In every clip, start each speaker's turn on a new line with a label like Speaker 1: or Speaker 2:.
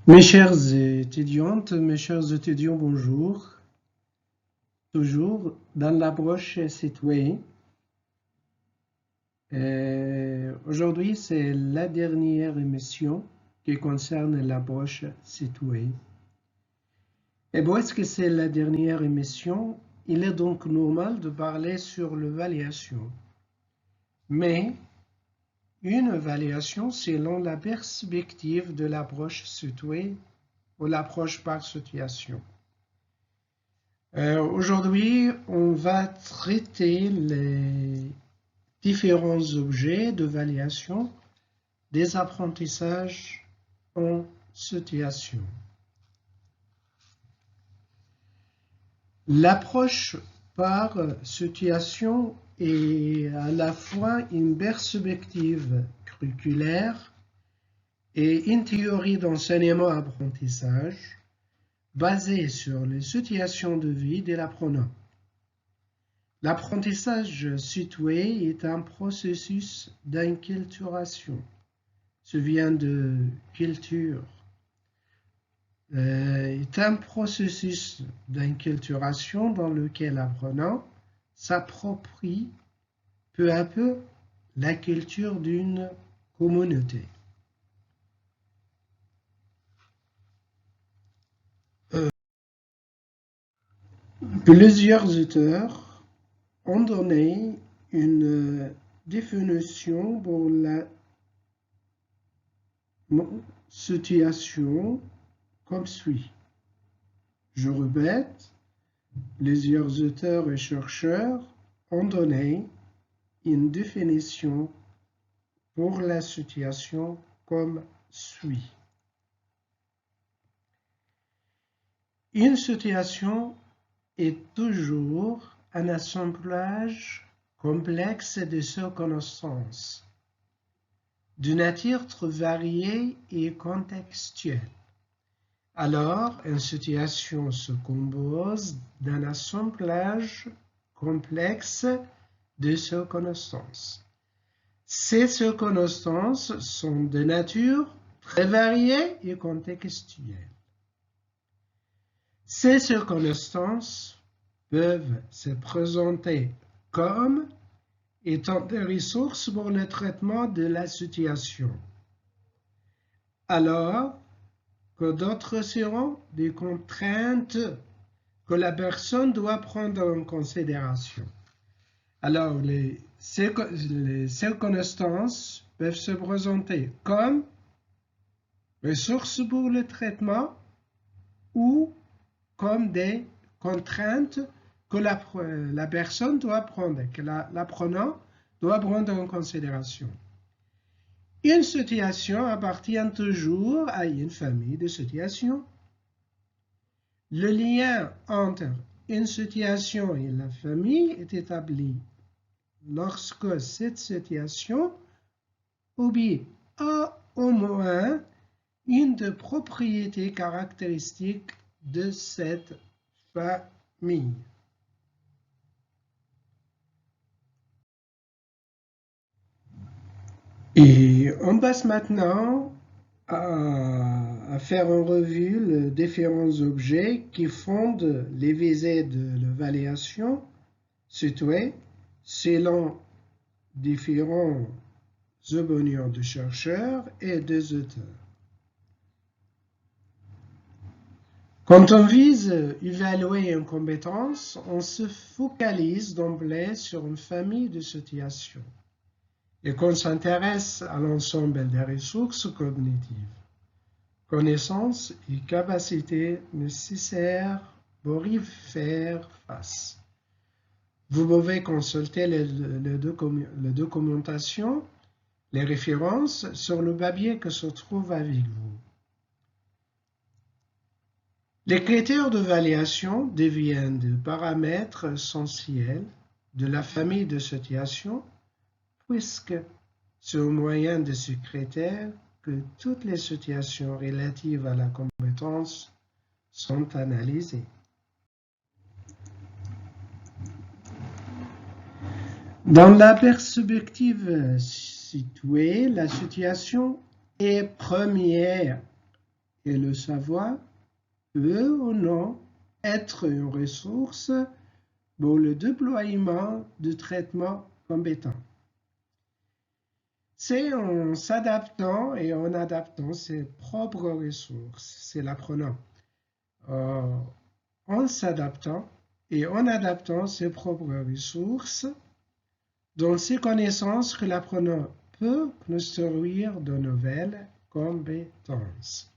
Speaker 1: Mes chères étudiantes, mes chers étudiants, bonjour. Toujours dans l'approche Seatway. Aujourd'hui, c'est la dernière émission qui concerne l'approche Seatway. Et puisque c'est la dernière émission, il est donc normal de parler sur l'évaluation. Mais une évaluation selon la perspective de l'approche Seatway ou l'approche par situation. Aujourd'hui, on va traiter les différents objets d'évaluation des apprentissages en situation. L'approche par situation est à la fois une perspective curriculaire et une théorie d'enseignement-apprentissage basée sur les situations de vie de l'apprenant. L'apprentissage situé est un processus d'inculturation. Ça vient de culture. Est un processus d'inculturation dans lequel l'apprenant s'approprie peu à peu la culture d'une communauté. Plusieurs auteurs ont donné une définition pour la situation comme suit. Je répète, plusieurs auteurs et chercheurs ont donné une définition pour la situation comme suit. Une situation est toujours un assemblage complexe de circonstances, de nature très variée et contextuelle. Alors, une situation se compose d'un assemblage complexe de circonstances. Ces circonstances sont de nature très variée et contextuelle. Ces circonstances peuvent se présenter comme étant des ressources pour le traitement de la situation, alors que d'autres seront des contraintes que la personne doit prendre en considération. Alors, les circonstances peuvent se présenter comme ressources pour le traitement ou comme des contraintes que la personne doit prendre, que l'apprenant doit prendre en considération. Une situation appartient toujours à une famille de situations. Le lien entre une situation et la famille est établi lorsque cette situation obéit à au moins une des propriétés caractéristiques de cette famille. Et on passe maintenant à faire en revue les différents objets qui fondent les visées de l'évaluation situées selon différents opinions de chercheurs et des auteurs. Quand on vise évaluer une compétence, on se focalise d'emblée sur une famille de situations et qu'on s'intéresse à l'ensemble des ressources cognitives, connaissances et capacités nécessaires pour y faire face. Vous pouvez consulter les documentations, les références sur le papier que se trouve avec vous. Les critères d'évaluation deviennent des paramètres essentiels de la famille de situations, puisque c'est au moyen de ces critères que toutes les situations relatives à la compétence sont analysées. Dans la perspective située, la situation est première et le savoir peut ou non être une ressource pour le déploiement de traitements compétents. C'est en s'adaptant et en adaptant ses propres ressources, c'est l'apprenant. En s'adaptant et en adaptant ses propres ressources, dans ses connaissances que l'apprenant peut construire de nouvelles compétences.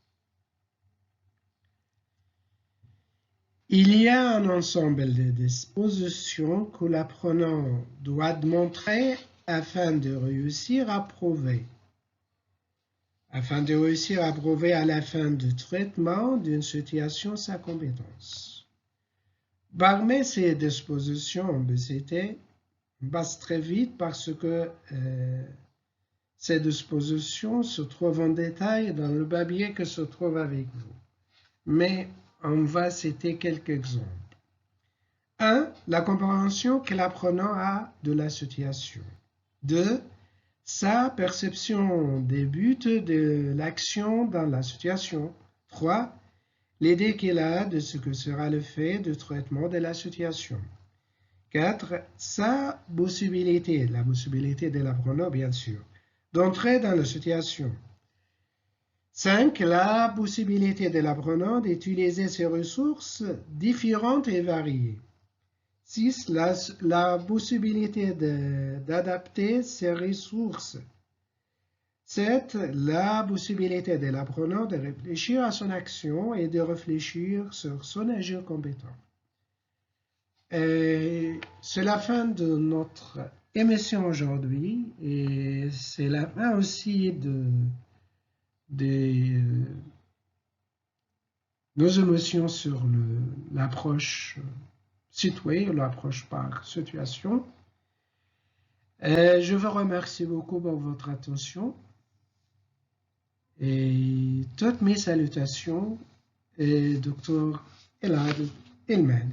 Speaker 1: Il y a un ensemble de dispositions que l'apprenant doit montrer afin de réussir à prouver. Afin de réussir à prouver à la fin du traitement d'une situation sa compétence. Parmi ces dispositions en BCT, on passe très vite parce que ces dispositions se trouvent en détail dans le papier que se trouve avec vous. Mais on va citer quelques exemples. 1. La compréhension que l'apprenant a de la situation. 2. Sa perception des buts de l'action dans la situation. 3. L'idée qu'il a de ce que sera le fait de traitement de la situation. 4. Sa possibilité, la possibilité de l'apprenant bien sûr, d'entrer dans la situation. 5. La possibilité de l'apprenant d'utiliser ses ressources différentes et variées. 6. La possibilité d'adapter ses ressources. 7. La possibilité de l'apprenant de réfléchir à son action et de réfléchir sur son agir compétent. C'est la fin de notre émission aujourd'hui et c'est la fin aussi de nos émotions sur l'approche située, l'approche par situation. Je vous remercie beaucoup pour votre attention et toutes mes salutations et Dr. Elad Hillman.